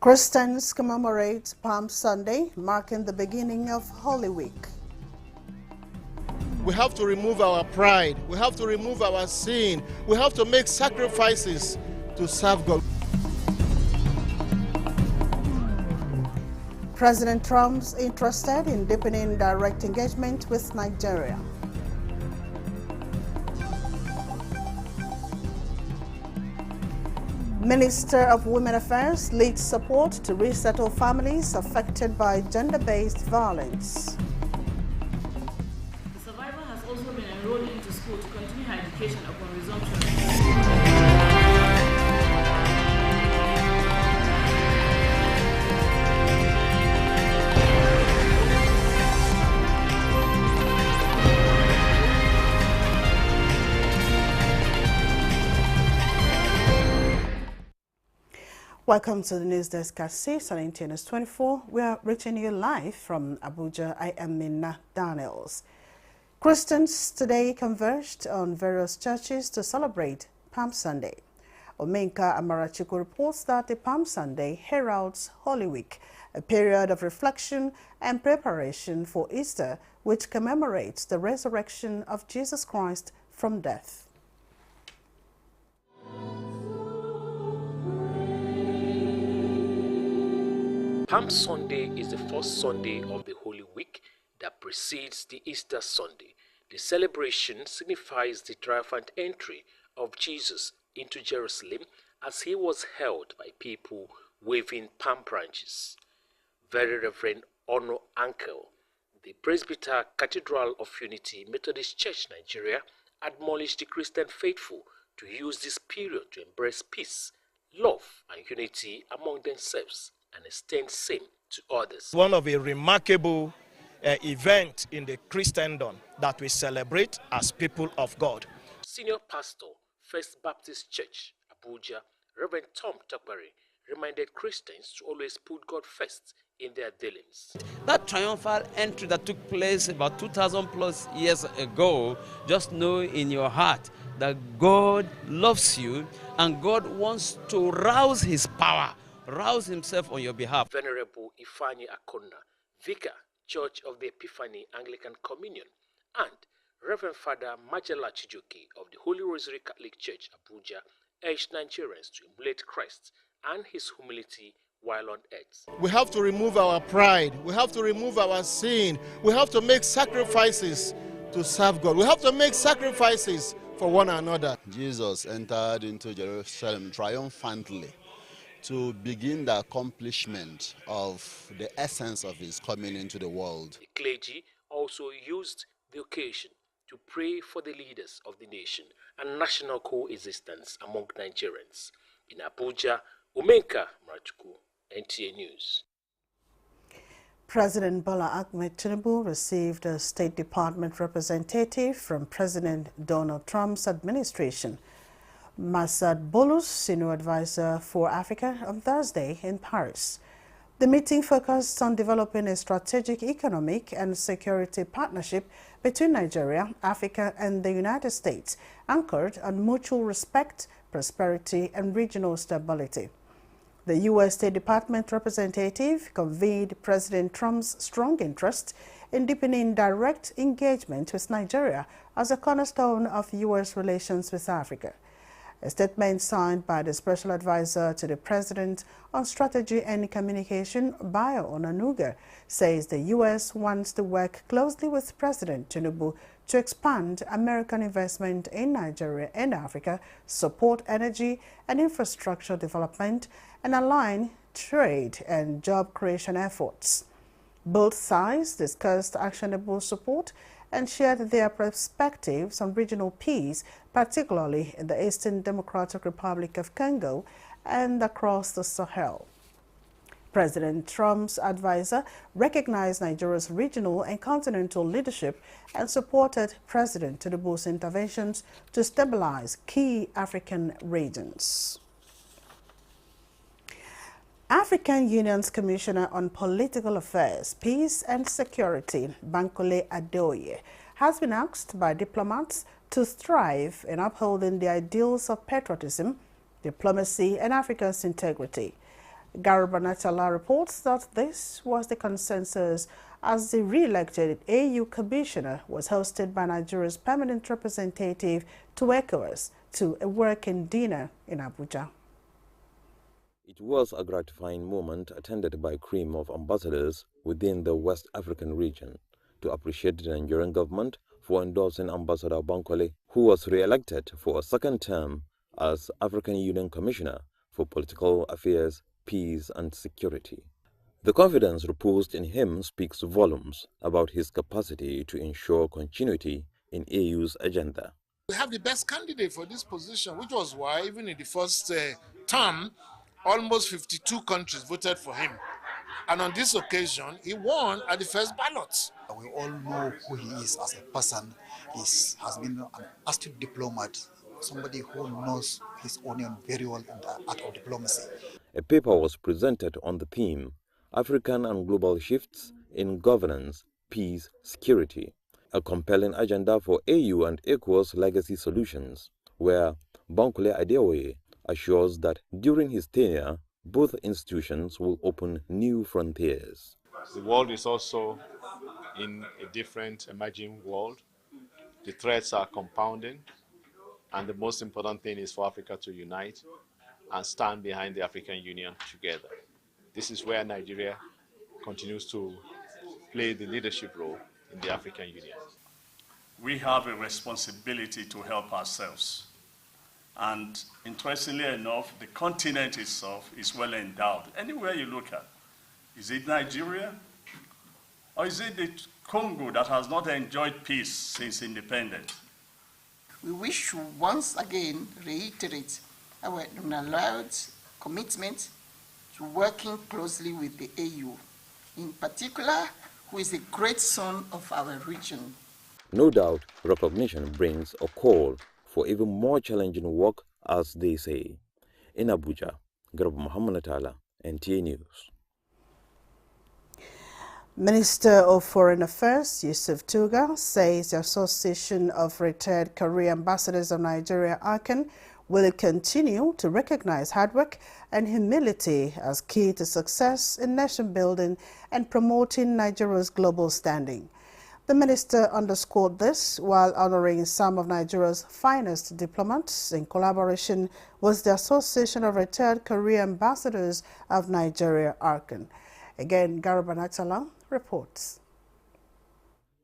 Christians commemorate Palm Sunday, marking the beginning of Holy Week. We have to remove our pride. We have to remove our sin. We have to make sacrifices to serve God. President Trump's interested in deepening direct engagement with Nigeria. Minister of Women Affairs leads support to resettle families affected by gender-based violence. The survivor has also been enrolled into school to continue her education upon resumption. Welcome to the News Desk at 6 on NTNS 24. We are reaching you live from Abuja. I am Minna Daniels. Christians today converged on various churches to celebrate Palm Sunday. Omenka Amarachuku reports that the Palm Sunday heralds Holy Week, a period of reflection and preparation for Easter, which commemorates the resurrection of Jesus Christ from death. Palm Sunday is the first Sunday of the Holy Week that precedes the Easter Sunday. The celebration signifies the triumphant entry of Jesus into Jerusalem as he was held by people waving palm branches. Very Reverend Ono Ankel, the Presbyter Cathedral of Unity Methodist Church Nigeria, admonished the Christian faithful to use this period to embrace peace, love, and unity among themselves and extend same to others. One of a remarkable event in the Christendom that we celebrate as people of God. Senior Pastor, First Baptist Church, Abuja, Reverend Tom Takbari, reminded Christians to always put God first in their dealings. That triumphal entry that took place about 2,000 plus years ago, just know in your heart that God loves you and God wants to rouse his power, rouse himself on your behalf. Venerable Ifani Akona, Vicar, Church of the Epiphany Anglican Communion, and Reverend Father Majala Chijoki of the Holy Rosary Catholic Church, Abuja, urged Nigerians to emulate Christ and his humility while on earth. We have to remove our pride. We have to remove our sin. We have to make sacrifices to serve God. We have to make sacrifices for one another. Jesus entered into Jerusalem triumphantly to begin the accomplishment of the essence of his coming into the world. The clergy also used the occasion to pray for the leaders of the nation and national coexistence among Nigerians. In Abuja, Omenka Amarachuku, NTA News. President Bola Ahmed Tinubu received a State Department representative from President Donald Trump's administration. Masad Bolus, Senior Advisor for Africa, on Thursday in Paris. The meeting focused on developing a strategic economic and security partnership between Nigeria, Africa, and the United States, anchored on mutual respect, prosperity, and regional stability. The U.S. State Department representative conveyed President Trump's strong interest in deepening direct engagement with Nigeria as a cornerstone of U.S. relations with Africa. A statement signed by the Special Advisor to the President on Strategy and Communication, Bayo Onanuga, says the U.S. wants to work closely with President Tinubu to expand American investment in Nigeria and Africa, support energy and infrastructure development, and align trade and job creation efforts. Both sides discussed actionable support and shared their perspectives on regional peace, particularly in the Eastern Democratic Republic of Congo and across the Sahel. President Trump's advisor recognized Nigeria's regional and continental leadership and supported President Tinubu's interventions to stabilize key African regions. African Union's Commissioner on Political Affairs, Peace and Security, Bankole Adeoye, has been asked by diplomats to strive in upholding the ideals of patriotism, diplomacy, and Africa's integrity. Garabanatala reports that this was the consensus as the re-elected AU commissioner was hosted by Nigeria's permanent representative to ECOWAS to a working dinner in Abuja. It was a gratifying moment attended by a cream of ambassadors within the West African region to appreciate the Nigerian government for endorsing Ambassador Bankole, who was re-elected for a second term as African Union Commissioner for Political Affairs, Peace and Security. The confidence reposed in him speaks volumes about his capacity to ensure continuity in AU's agenda. We have the best candidate for this position, which was why even in the first term, almost 52 countries voted for him. And on this occasion, he won at the first ballot. We all know who he is as a person. He has been an astute diplomat, somebody who knows his onion very well in the art of diplomacy. A paper was presented on the theme, African and Global Shifts in Governance, Peace, Security, a compelling agenda for AU and ECOWAS legacy solutions, where Bankole Adeoye assures that during his tenure, both institutions will open new frontiers. The world is also in a different emerging world. The threats are compounding, and the most important thing is for Africa to unite and stand behind the African Union together. This is where Nigeria continues to play the leadership role in the African Union. We have a responsibility to help ourselves. And interestingly enough, the continent itself is well endowed. Anywhere you look at, is it Nigeria? Or is it the Congo that has not enjoyed peace since independence? We wish to once again reiterate our unalloyed commitment to working closely with the AU, in particular, who is a great son of our region. No doubt, recognition brings a call for even more challenging work, as they say. In Abuja, Garba Muhammad Atala, NTA News. Minister of Foreign Affairs Yusuf Tuga says the Association of Retired Career Ambassadors of Nigeria, ARCAN, will continue to recognize hard work and humility as key to success in nation building and promoting Nigeria's global standing. The minister underscored this while honoring some of Nigeria's finest diplomats in collaboration with the Association of Retired Career Ambassadors of Nigeria, ARCAN. Again, Garabanatala reports.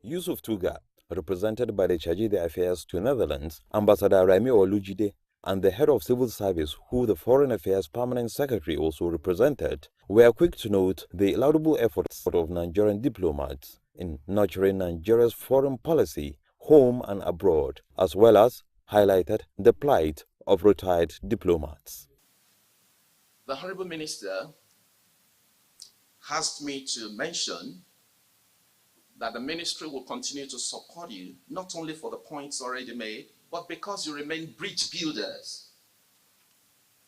Yusuf Tuga, represented by the Chargé d'Affaires to Netherlands, Ambassador Remi Olujide, and the head of civil service, who the Foreign Affairs Permanent Secretary also represented, were quick to note the laudable efforts of Nigerian diplomats in nurturing Nigeria's foreign policy, home and abroad, as well as highlighted the plight of retired diplomats. The Honorable Minister asked me to mention that the ministry will continue to support you, not only for the points already made, but because you remain bridge builders,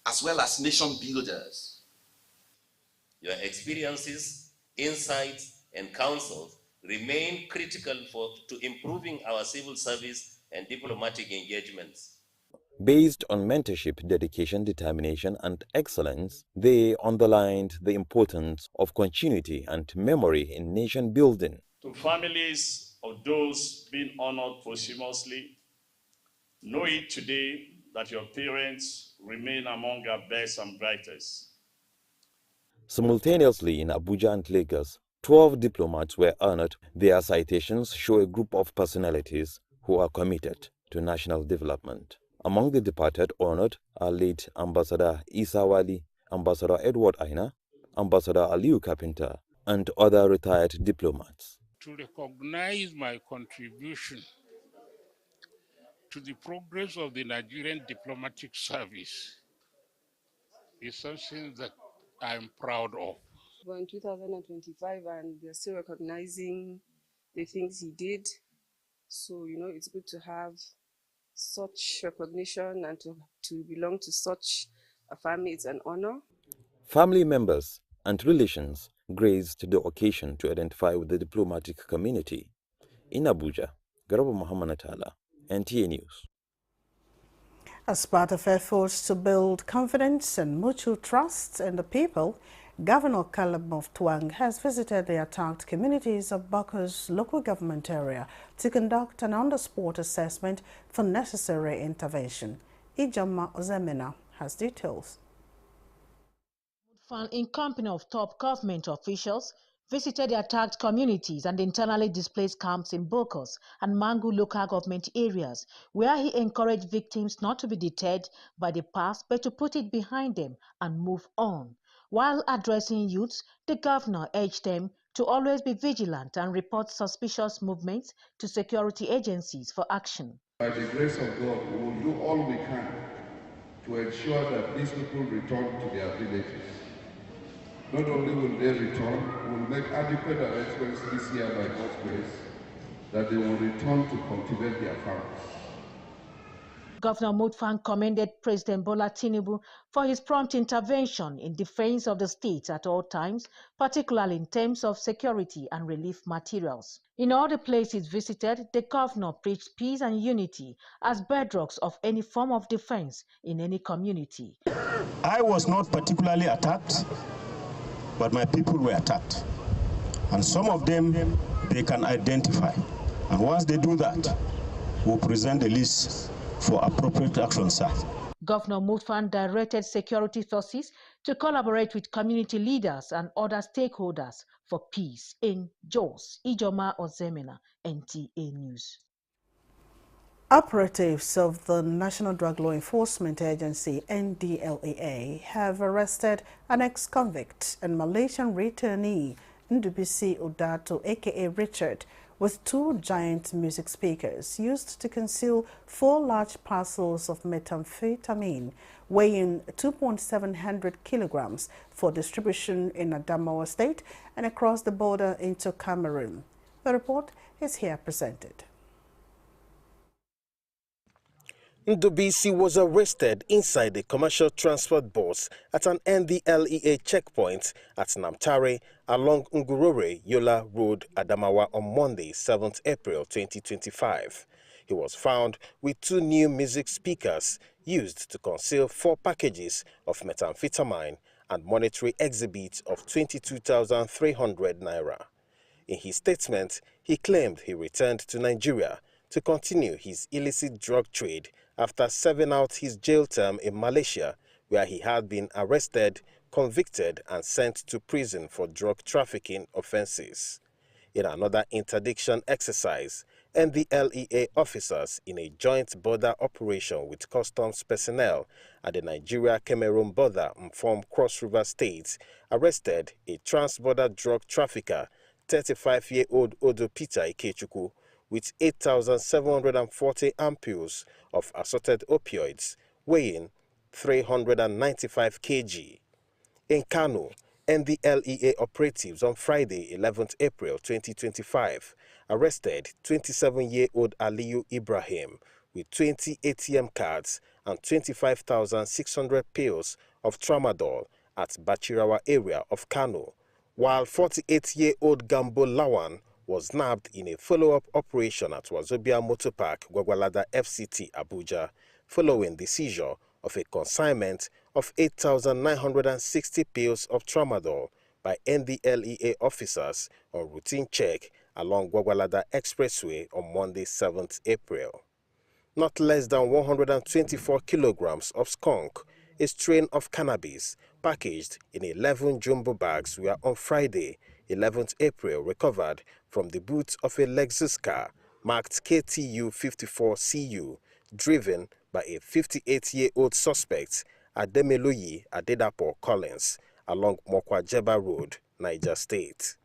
as well as nation builders. Your experiences, insights, and counsels remain critical to improving our civil service and diplomatic engagements. Based on mentorship, dedication, determination, and excellence, they underlined the importance of continuity and memory in nation building. To families of those being honored posthumously, know it today that your parents remain among our best and brightest. Simultaneously in Abuja and Lagos, 12 diplomats were honored. Their citations show a group of personalities who are committed to national development. Among the departed honored are late Ambassador Isa Wali, Ambassador Edward Aina, Ambassador Aliu Kapinta, and other retired diplomats. To recognize my contribution to the progress of the Nigerian diplomatic service is something that I'm proud of. We're in 2025 and they're still recognizing the things he did. So, it's good to have such recognition and to belong to such a family. It's an honor. Family members and relations graced the occasion to identify with the diplomatic community. In Abuja, Garba Muhammad Atala, NTA News. As part of efforts to build confidence and mutual trust in the people, Governor Caleb Mutfwang has visited the attacked communities of Boko's local government area to conduct an on-the-spot assessment for necessary intervention. Ijoma Ozemena has details. Mutfwang, in company of top government officials, visited the attacked communities and internally displaced camps in Bokos and Mangu local government areas, where he encouraged victims not to be deterred by the past but to put it behind them and move on. While addressing youths, the governor urged them to always be vigilant and report suspicious movements to security agencies for action. By the grace of God, we will do all we can to ensure that these people return to their villages. Not only will they return, we will make adequate arrangements this year by God's grace that they will return to cultivate their farms. Governor Mutfwang commended President Bola Tinubu for his prompt intervention in defense of the state at all times, particularly in terms of security and relief materials. In all the places visited, the governor preached peace and unity as bedrocks of any form of defense in any community. I was not particularly attacked, but my people were attacked. And some of them, they can identify. And once they do that, we'll present the list for appropriate action, sir. Governor Mutfwang directed security forces to collaborate with community leaders and other stakeholders for peace. In Jos, Ijoma Ozemena, NTA News. Operatives of the National Drug Law Enforcement Agency, NDLEA, have arrested an ex-convict and Malaysian returnee, Ndubisi Udato, aka Richard, with 2 giant music speakers used to conceal 4 large parcels of methamphetamine weighing 2,700 kilograms for distribution in Adamawa State and across the border into Cameroon. The report is here presented. Ndubisi was arrested inside a commercial transport bus at an NDLEA checkpoint at Namtare along Ngurore Yola Road, Adamawa on Monday, 7th April 2025. He was found with 2 new music speakers used to conceal 4 packages of methamphetamine and monetary exhibits of 22,300 naira. In his statement, he claimed he returned to Nigeria to continue his illicit drug trade after serving out his jail term in Malaysia, where he had been arrested, convicted, and sent to prison for drug trafficking offenses. In another interdiction exercise, NDLEA officers in a joint border operation with customs personnel at the Nigeria-Cameroon border from Cross River State arrested a trans-border drug trafficker, 35-year-old Odo Peter Ikechukwu, with 8,740 ampules of assorted opioids weighing 395 kg. In Kano, NDLEA operatives on Friday, 11th April 2025, arrested 27-year-old Aliyu Ibrahim with 20 ATM cards and 25,600 pills of tramadol at Bachirawa area of Kano, while 48-year-old Gambo Lawan was nabbed in a follow-up operation at Wazobia Motor Park, Gwagwalada FCT, Abuja, following the seizure of a consignment of 8,960 pills of tramadol by NDLEA officers on routine check along Gwagwalada Expressway on Monday, 7th April. Not less than 124 kilograms of skunk, a strain of cannabis, packaged in 11 jumbo bags were on Friday, 11th April, recovered from the boot of a Lexus car marked KTU 54CU, driven by a 58-year-old suspect, Ademeloyi Adedapo Collins, along Mokwajeba Road, Niger State.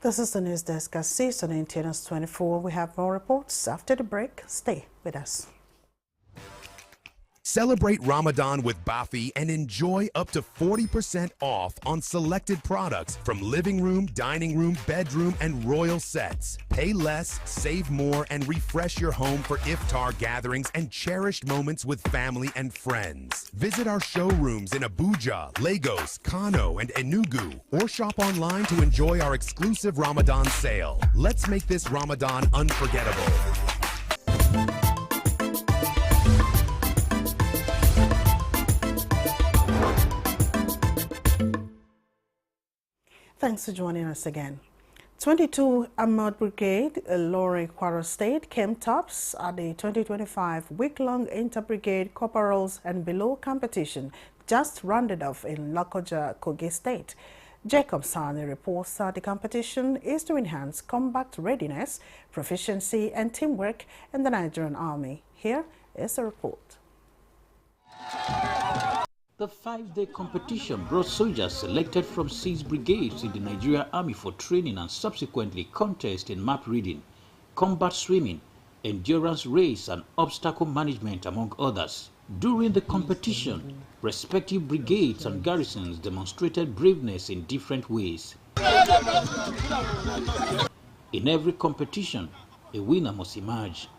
This is the News Desk at 6 on NTNS 24. We have more reports after the break. Stay with us. Celebrate Ramadan with Bafi and enjoy up to 40% off on selected products from living room, dining room, bedroom, and royal sets. Pay less, save more, and refresh your home for iftar gatherings and cherished moments with family and friends. Visit our showrooms in Abuja, Lagos, Kano, and Enugu, or shop online to enjoy our exclusive Ramadan sale. Let's make this Ramadan unforgettable. Thanks for joining us again. 22 Armored Brigade, Lorry Kwara State, came tops at the 2025 week-long Inter-Brigade Corporals and Below competition just rounded off in Lokoja, Kogi State. Jacob Sani reports that the competition is to enhance combat readiness, proficiency and teamwork in the Nigerian Army. Here is the report. The 5-day competition brought soldiers selected from 6 brigades in the Nigerian Army for training and subsequently contest in map reading, combat swimming, endurance race and obstacle management, among others. During the competition, respective brigades and garrisons demonstrated braveness in different ways. In every competition, a winner must emerge.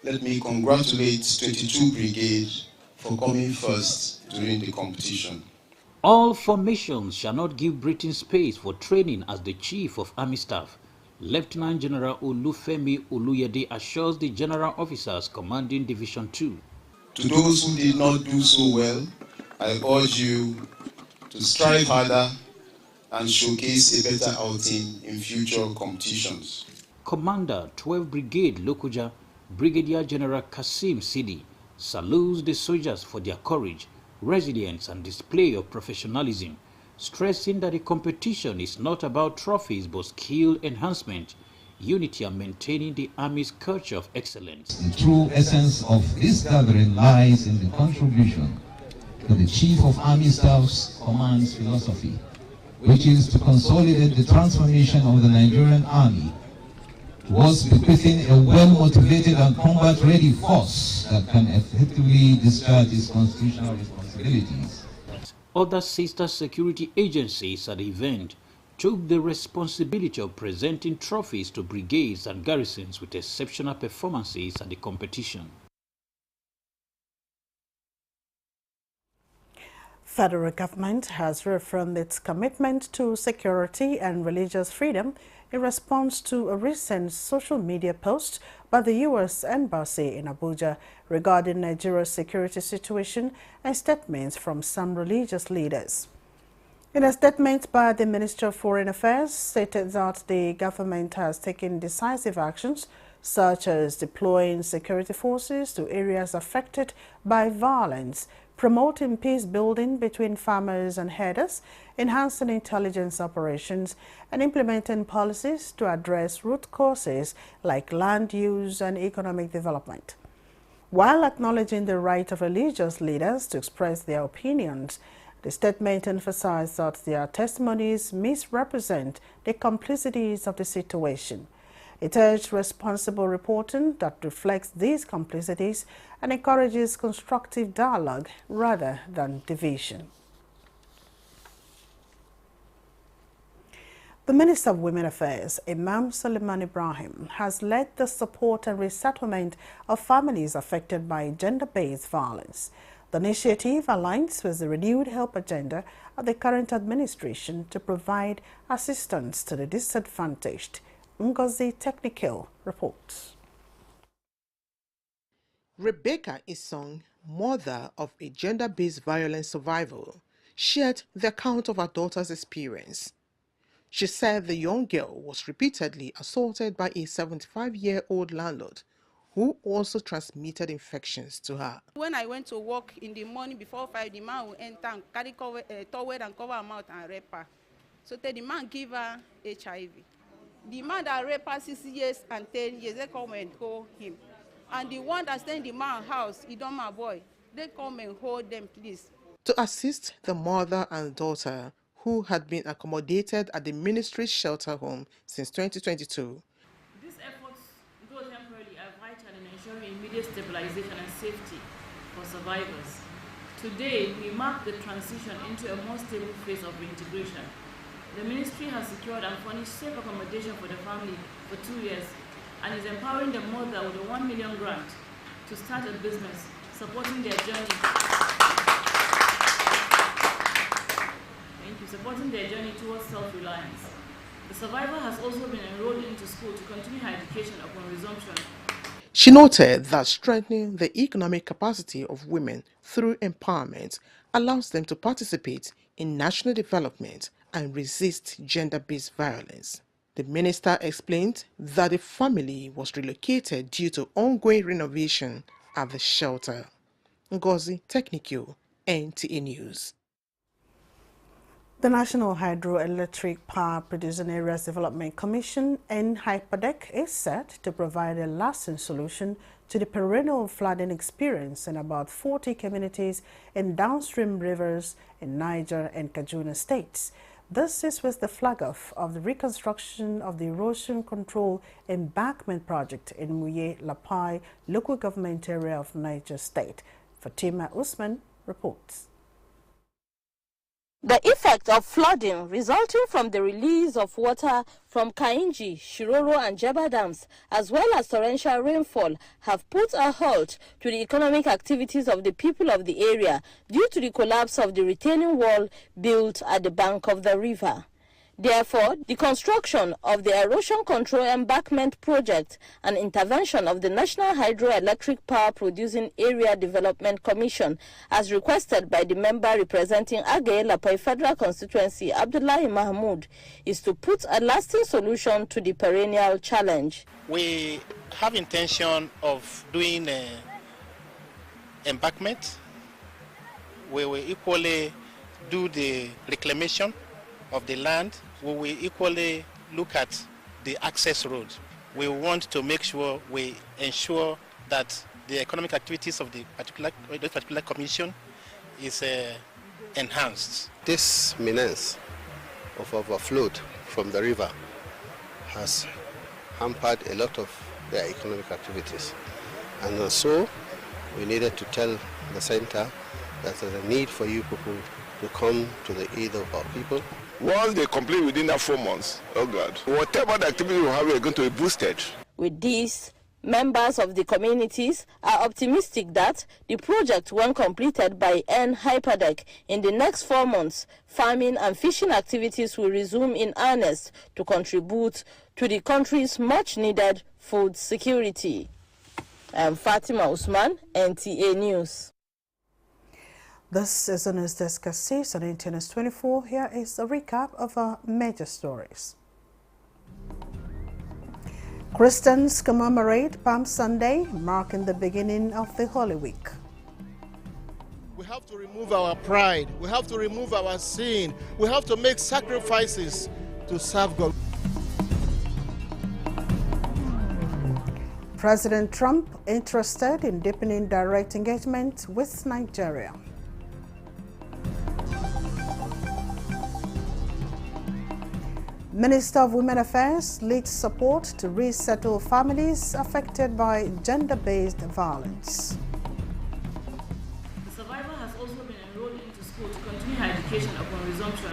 Let me congratulate 22 brigades for coming first during the competition. All formations shall not give breathing space for training, as the Chief of Army Staff, Lieutenant General Olufemi Oluyede, assures the general officers commanding Division 2. To those who did not do so well, I urge you to strive harder and showcase a better outing in future competitions. Commander 12 Brigade Lokoja, Brigadier General Kasim Sidi, salutes the soldiers for their courage, resilience and display of professionalism, stressing that the competition is not about trophies but skill enhancement, unity and maintaining the Army's culture of excellence. The true essence of this gathering lies in the contribution to the Chief of Army Staff's command's philosophy, which is to consolidate the transformation of the Nigerian Army towards bequeathing a well-motivated and combat-ready force that can effectively discharge its constitutional responsibilities. Other sister security agencies at the event took the responsibility of presenting trophies to brigades and garrisons with exceptional performances at the competition. Federal government has reaffirmed its commitment to security and religious freedom in response to a recent social media post by the U.S. Embassy in Abuja regarding Nigeria's security situation and statements from some religious leaders. In a statement by the Minister of Foreign Affairs, stated that the government has taken decisive actions such as deploying security forces to areas affected by violence, promoting peace building between farmers and herders, enhancing intelligence operations, and implementing policies to address root causes like land use and economic development. While acknowledging the right of religious leaders to express their opinions, the statement emphasized that their testimonies misrepresent the complexities of the situation. It urged responsible reporting that reflects these complicities and encourages constructive dialogue rather than division. The Minister of Women Affairs, Imam Suleiman Ibrahim, has led the support and resettlement of families affected by gender-based violence. The initiative aligns with the renewed help agenda of the current administration to provide assistance to the disadvantaged. Ngozi Technical reports. Rebecca Isong, mother of a gender-based violence survivor, shared the account of her daughter's experience. She said the young girl was repeatedly assaulted by a 75-year-old landlord who also transmitted infections to her. When I went to work in the morning before 5, the man will enter and carry towel and cover her mouth and rape her. So the man give her HIV. The man that raped her 6 years and 10 years, they come and hold him. And the one that stay in the man's house, he don't my boy, they come and hold them, please. To assist the mother and daughter who had been accommodated at the ministry's shelter home since 2022. These efforts, though temporarily, are vital in ensuring immediate stabilization and safety for survivors. Today, we mark the transition into a more stable phase of reintegration. The ministry has secured and furnished safe accommodation for the family for 2 years and is empowering the mother with a 1 million grant to start a business, supporting their journey. Supporting their journey towards self-reliance. The survivor has also been enrolled into school to continue her education upon resumption. She noted that strengthening the economic capacity of women through empowerment allows them to participate in national development and resist gender-based violence. The minister explained that the family was relocated due to ongoing renovation at the shelter. Ngozi Technical, NTA News. The National Hydroelectric Power Producing Areas Development Commission, NHYPADEC, is set to provide a lasting solution to the perennial flooding experience in about 40 communities in downstream rivers in Niger and Kaduna states. This is with the flag-off of the reconstruction of the erosion control embankment project in Muye Lapai local government area of Niger State. Fatima Usman reports. The effect of flooding resulting from the release of water from Kainji, Shiroro and Jaba dams, as well as torrential rainfall, have put a halt to the economic activities of the people of the area due to the collapse of the retaining wall built at the bank of the river. Therefore, the construction of the Erosion Control Embankment Project and intervention of the National Hydroelectric Power Producing Area Development Commission, as requested by the member representing Agay Lapai Federal Constituency, Abdullahi Mahmoud, is to put a lasting solution to the perennial challenge. We have intention of doing an embankment. We will equally do the reclamation of the land. We will equally look at the access road. We want to make sure we ensure that the economic activities of the particular commission is enhanced. This menace of overflow from the river has hampered a lot of their economic activities. And so we needed to tell the center that there's a need for you people to come to the aid of our people. Once they complete within that 4 months, oh God, whatever the activity we have, we are going to be boosted. With this, members of the communities are optimistic that the project, when completed by NHYPADEC in the next 4 months, farming and fishing activities will resume in earnest to contribute to the country's much-needed food security. I am Fatima Usman, NTA News. This is the News Desk at 6 on NTNS 24. Here is a recap of our major stories. Christians commemorate Palm Sunday, marking the beginning of the Holy Week. We have to remove our pride. We have to remove our sin. We have to make sacrifices to serve God. President Trump interested in deepening direct engagement with Nigeria. Minister of Women Affairs leads support to resettle families affected by gender-based violence. The survivor has also been enrolled into school to continue her education upon resumption.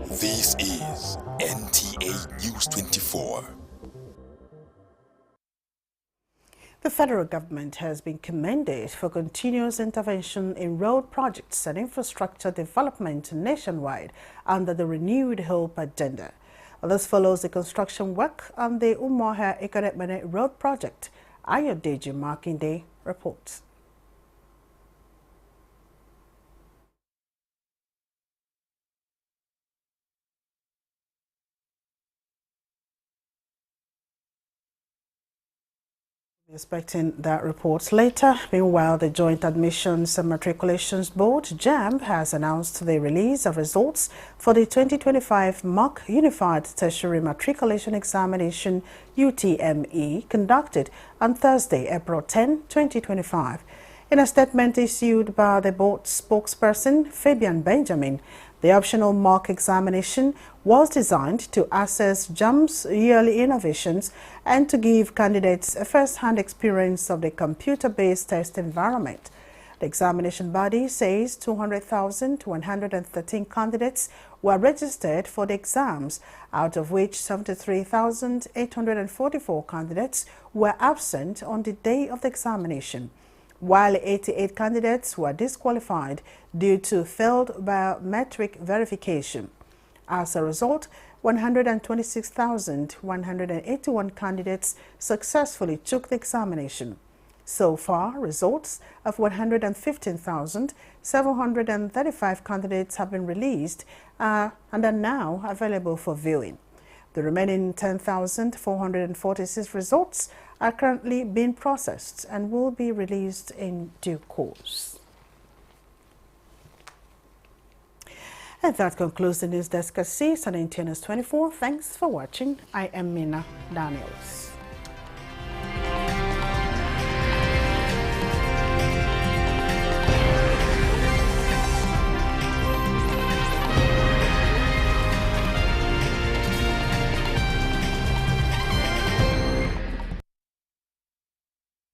This is NTA News 24. The federal government has been commended for continuous intervention in road projects and infrastructure development nationwide under the Renewed Hope agenda. This follows the construction work on the Umuahia Ikarebene Road project. Ayodeji Makinde reports. Expecting that report later. Meanwhile, the Joint Admissions and Matriculations Board, JAMB, has announced the release of results for the 2025 Mock Unified Tertiary Matriculation Examination UTME conducted on Thursday, April 10, 2025. In a statement issued by the board spokesperson, Fabian Benjamin, the optional mock examination was designed to assess JAMB's yearly innovations and to give candidates a first-hand experience of the computer-based test environment. The examination body says 200,113 candidates were registered for the exams, out of which 73,844 candidates were absent on the day of the examination, while 88 candidates were disqualified due to failed biometric verification. As a result, 126,181 candidates successfully took the examination. So far, results of 115,735 candidates have been released and are now available for viewing. The remaining 10,446 results are currently being processed and will be released in due course. And that concludes the news desk at CSAN 24. Thanks for watching. I am Mina Daniels.